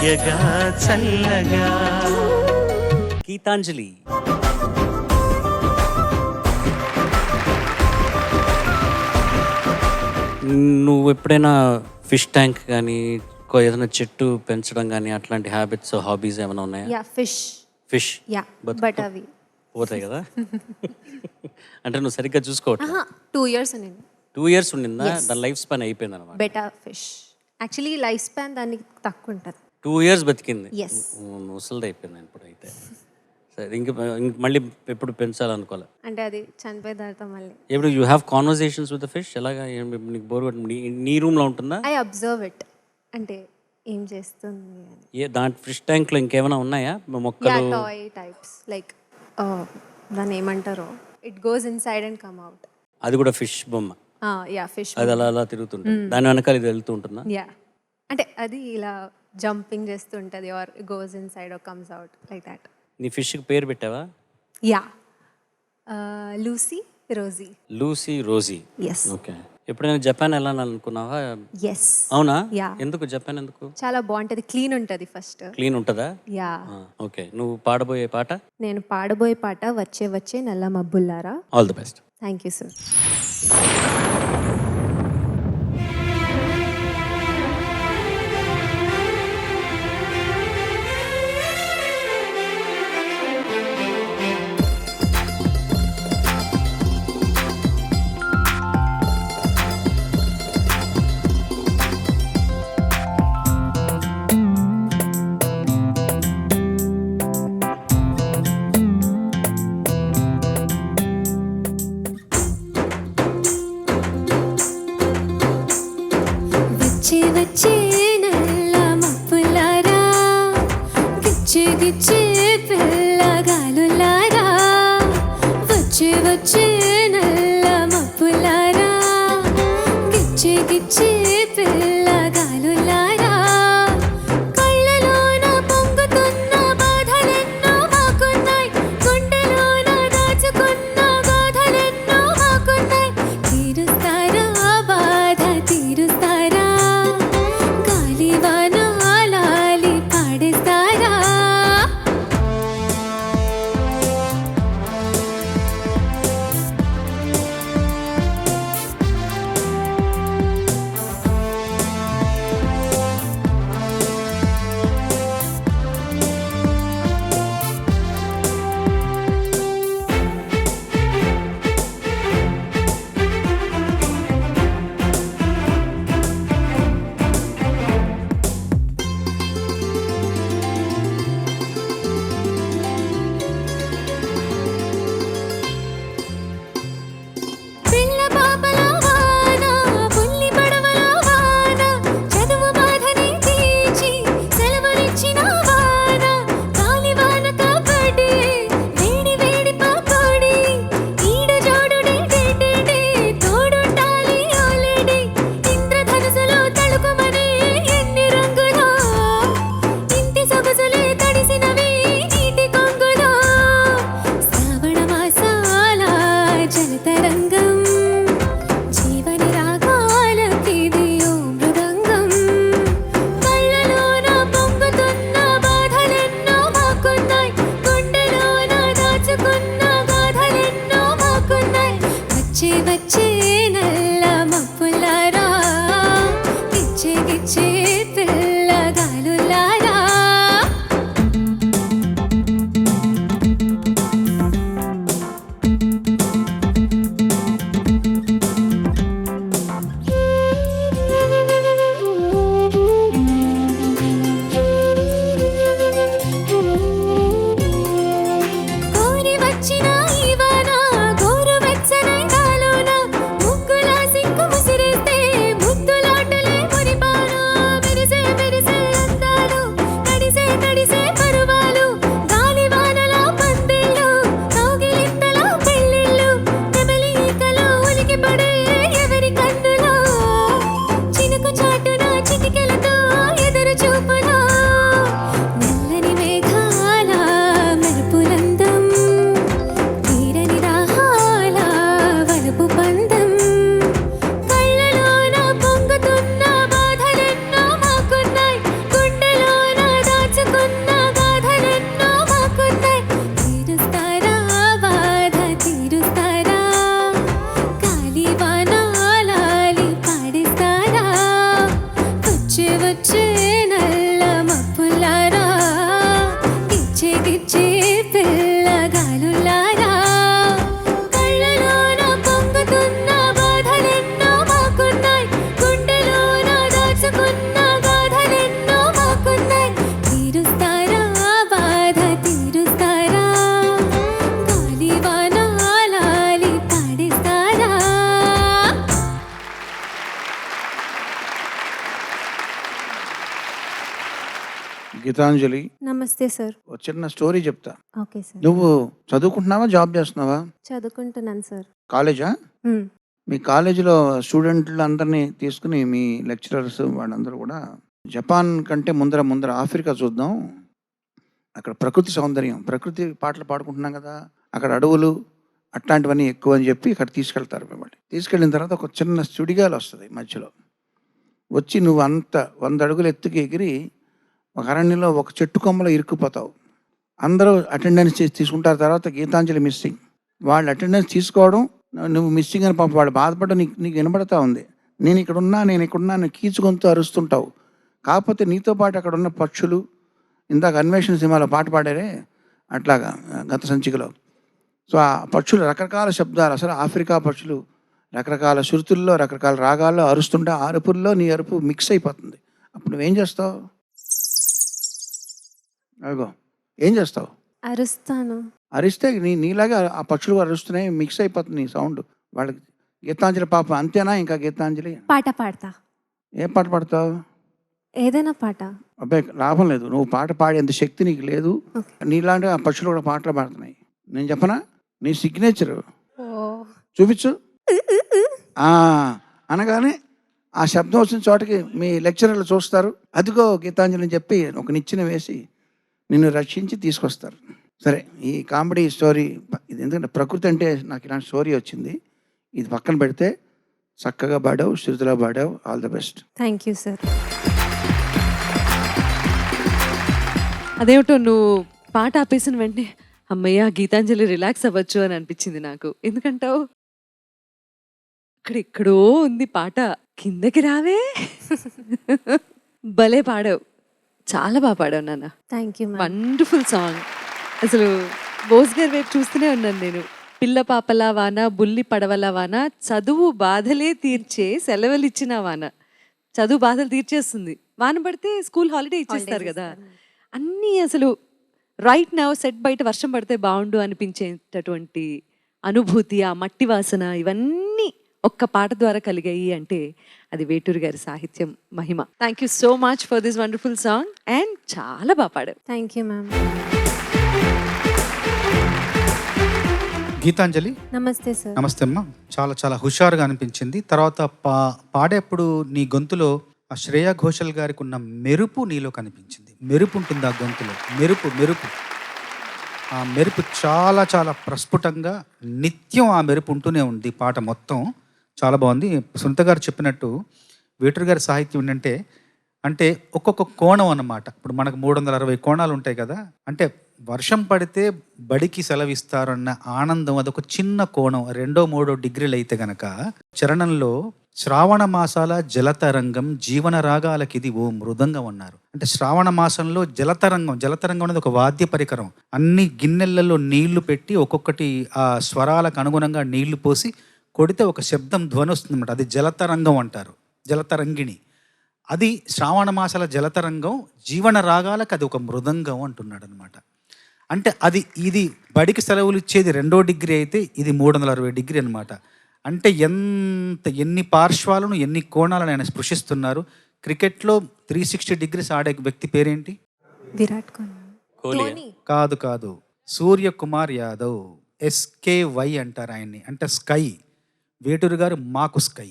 తీయగా చల్లగా. గీతాంజలి. నువ్వు ఎప్పుడైనా ఫిష్ ట్యాంక్ కానీ ఏదైనా చెట్టు పెంచడం కానీ అట్లాంటి హ్యాబిట్స్ హాబీస్ ఏమైనా ఉన్నాయా? యా ఫిష్ ఫిష్ బట్ అవి పోతాయి కదా. అంటే నువ్వు సరిగ్గా చూసుకోవట్లేదు. 2 years ఉండింది. 2 years ఉండిందా? దాని లైఫ్ స్పాన్ అయిపోయింది అనమాట. Beta fish actually life span దానికి తక్కువ ఉంటుంది. 2 years బతికింది. Yes. ముసలిది అయిపోయింది ఇప్పుడు అయితే. సరే ఇంక మళ్ళీ ఎప్పుడు పెంచాలనుకోవాలి అంటే అది చనిపోయే తర్వాత మళ్ళీ. ఎప్పుడు you have conversations with the fish? ఎలాగా నీకు బోర్ నీ రూమ్లో ఉంటుందా? ఐ అబ్జర్వ్ ఇట్, అంటే ఏం చేస్తుంది అని. దాంట్ ఫిష్ ట్యాంక్లో ఇంకేమైనా ఉన్నాయా మొక్కలు? టాయ్ టైప్స్ లైక్ దాన్ని ఏమంటారో, it goes inside and come out. అది కూడా ఫిష్ బొమ్మ? Yeah fish. అది అలా తిరుగుతుంటుంది, దాని వెనకాల ఇది వెళ్తూ ఉంటుందా? యా అంటే అది ఇలా జంపింగ్ చేస్తుంటుంది, or goes inside or comes out like that. నీ ఫిష్కి పేరు పెట్టావా? Yeah Lucy Rosie. Lucy Rosie. Yes. Okay. ఎప్పుడైనా జపాన్ వెళ్ళాలనుకున్నావా? ఎస్. అవునా? యా. ఎందుకు జపాన్? ఎందుకు? చాలా బాగుంటుంది, క్లీన్ ఉంటుంది ఫస్ట్. క్లీన్ ఉంటుందా? యా. ఓకే. నువ్వు పాడబోయే పాట? నేను పాడబోయే పాట వచ్చే వచ్చే నల్ల మబ్బుల్లారా. All the best. Thank you sir. వచ్చే వచ్చే నల్ల మబ్బులారా, గిచ్చే గిచ్చే పిల్లగాలులారా. వచ్చే వచ్చే నల్ల మబ్బులారా, గిచ్చే గిచ్చే పిల్లగాలులారా. కళ్ళలోన పొంగుతున్న బాధలెన్నో మాకున్నాయి, గుండెలోన దాచుకున్న గాథలెన్నో మాకున్నాయి. తీరుస్తారా బాధ తీరుస్తారా, పిల్లగాలులారా కళ్ళలోన పొంగుతున్న బాధలెన్నో మాకున్నాయి, గుండెలోన దాచుకున్న బాధలెన్నో మాకున్నాయి. తీరుస్తారా బాధ తీరుస్తారా, గాలివాన లాలి పాడిస్తారా. గీతాంజలి, నమస్తే సార్. ఒక చిన్న స్టోరీ చెప్తా. Okay sir. నువ్వు చదువుకుంటున్నావా, జాబ్ చేస్తున్నావా? చదువుకుంటున్నాను సార్. కాలేజా? మ్మ్. మీ కాలేజీలో స్టూడెంట్లు అందరినీ తీసుకుని మీ లెక్చరర్స్ వాళ్ళందరూ కూడా జపాన్ కంటే ముందర ఆఫ్రికా చూద్దాం, అక్కడ ప్రకృతి సౌందర్యం, ప్రకృతి పాటలు పాడుకుంటున్నాం కదా, అక్కడ అడవులు అట్లాంటివన్నీ ఎక్కువ అని చెప్పి ఇక్కడ తీసుకెళ్తారు. మిమ్మల్ని తీసుకెళ్ళిన తర్వాత ఒక చిన్న సుడిగాలి వస్తుంది మధ్యలో వచ్చి, నువ్వు అంత 100 అడుగులు ఎత్తుకి ఎగిరి ఒక అరణ్యంలో ఒక చెట్టు కొమ్మలో ఇరుక్కుపోతావు. అందరూ అటెండెన్స్ తీసుకుంటారు. తర్వాత గీతాంజలి మిస్సింగ్, వాళ్ళు అటెండెన్స్ తీసుకోవడం, నువ్వు మిస్సింగ్ అని పాప వాళ్ళు బాధపడడం నీకు వినబడతా ఉంది. నేను ఇక్కడున్నా నువ్వు కీచుకొంతూ అరుస్తుంటావు. కాకపోతే నీతో పాటు అక్కడ ఉన్న పక్షులు, ఇందాక అన్వేషణ సినిమాలో పాట పాడారే అట్లాగా గత సంచికలో, సో ఆ పక్షులు రకరకాల శబ్దాలు, అసలు ఆఫ్రికా పక్షులు రకరకాల శృతుల్లో రకరకాల రాగాల్లో అరుస్తుంటే ఆ అరుపుల్లో నీ అరుపు మిక్స్ అయిపోతుంది. అప్పుడు నువ్వేం చేస్తావు? అదిగో ఏం చేస్తావు? అరుస్తాను. అరిస్తే నీలాగా ఆ పక్షులు అరుస్తున్నాయి, మిక్స్ అయిపోతుంది నీ సౌండ్. వాళ్ళకి గీతాంజలి పాప అంతేనా? ఇంకా గీతాంజలి పాట పాడతా. ఏ పాట పాడతావు? ఏదైనా పాట. అబ్బాయి లాభం లేదు, నువ్వు పాట పాడేంత శక్తి నీకు లేదు. నీలాంటి ఆ పక్షులు కూడా పాటలు పాడుతున్నాయి. నేను చెప్పనా, నీ సిగ్నేచర్ చూపించు అనగానే ఆ శబ్దం వచ్చిన చోటకి మీ లెక్చరర్లు చూస్తారు, అదిగో గీతాంజలి అని చెప్పి ఒక నిచ్చెన వేసి నిన్ను రక్షించి తీసుకొస్తారు. సరే, ఈ కామెడీ స్టోరీ ఇది ఎందుకంటే ప్రకృతి అంటే నాకు ఇలాంటి స్టోరీ వచ్చింది, ఇది పక్కన పెడితే చక్కగా పాడావు, శృతిలో పాడావు. All the best. Thank you sir. అదేమిటో నువ్వు పాట ఆపేసిన వెంటనే అమ్మయ్య గీతాంజలి రిలాక్స్ అవ్వచ్చు అని అనిపించింది నాకు. ఎందుకంటావు, ఇక్కడెక్కడో ఉంది పాట, కిందకి రావే. భలే పాడావు, చాలా బాగా పాడావు నాన్న. Thank you. Wonderful song. అసలు బోస్ గారి వైపు చూస్తూనే ఉన్నాను నేను. పిల్ల పాపలా వాన, బుల్లి పడవల వాన, చదువు బాధలే తీర్చే సెలవులిచ్చిన వాన. చదువు బాధలు తీర్చేస్తుంది, వాన పడితే స్కూల్ హాలిడే ఇచ్చేస్తారు కదా. అన్నీ అసలు రైట్ నౌ సెట్ బయట వర్షం పడితే బాగుండు అనిపించేటటువంటి అనుభూతి, ఆ మట్టి వాసన, ఇవన్నీ ఒక్క పాట ద్వారా కలిగాయి అంటే అది వేటూరి గారి సాహిత్యం మహిమ. Thank you so much for this wonderful song and చాలా బాగా పాడారు. Thank you ma'am. గీతాంజలి, నమస్తే సార్. నమస్తే అమ్మా. చాలా చాలా హుషారుగా అనిపించింది. తర్వాత పాడేప్పుడు నీ గొంతులో ఆ శ్రేయా ఘోషల్ గారికి ఉన్న మెరుపు నీలో కనిపించింది. మెరుపు ఉంటుంది ఆ గొంతులో, మెరుపు ఆ మెరుపు చాలా చాలా ప్రస్ఫుటంగా నిత్యం ఆ మెరుపు ఉంటూనే ఉంది. పాట మొత్తం చాలా బాగుంది. సునీత గారు చెప్పినట్టు వేటూరి గారి సాహిత్యం ఏంటంటే అంటే ఒక్కొక్క కోణం అన్నమాట. ఇప్పుడు మనకు 360 కోణాలు ఉంటాయి కదా. అంటే వర్షం పడితే బడికి సెలవిస్తారన్న ఆనందం అదొక చిన్న కోణం. 2-3 డిగ్రీలు అయితే గనక చరణంలో శ్రావణ మాసాల జలతరంగం జీవన రాగాలకిది ఓ మృదంగం అన్నారు. అంటే శ్రావణ మాసంలో జలతరంగం అనేది ఒక వాద్య పరికరం. అన్ని గిన్నెలలో నీళ్లు పెట్టి ఒక్కొక్కటి ఆ స్వరాలకు అనుగుణంగా నీళ్లు పోసి కొడితే ఒక శబ్దం ధ్వని వస్తుంది అన్నమాట. అది జలతరంగం అంటారు, జలతరంగిణి. అది శ్రావణ మాసాల జలతరంగం, జీవన రాగాలకు అది ఒక మృదంగం అంటున్నాడు అనమాట. అంటే ఇది బడికి సెలవులు ఇచ్చేది 2వ డిగ్రీ అయితే ఇది 360 డిగ్రీ అనమాట. అంటే ఎన్ని పార్శ్వాలను ఎన్ని కోణాలను ఆయన స్పృశిస్తున్నారు. క్రికెట్లో 360 డిగ్రీస్ ఆడే వ్యక్తి పేరేంటి? విరాట్ కోహ్లీ. కాదు, సూర్యకుమార్ యాదవ్. SKY అంటారు ఆయన్ని, అంటే స్కై. వేటూరు గారు మాకు స్కై.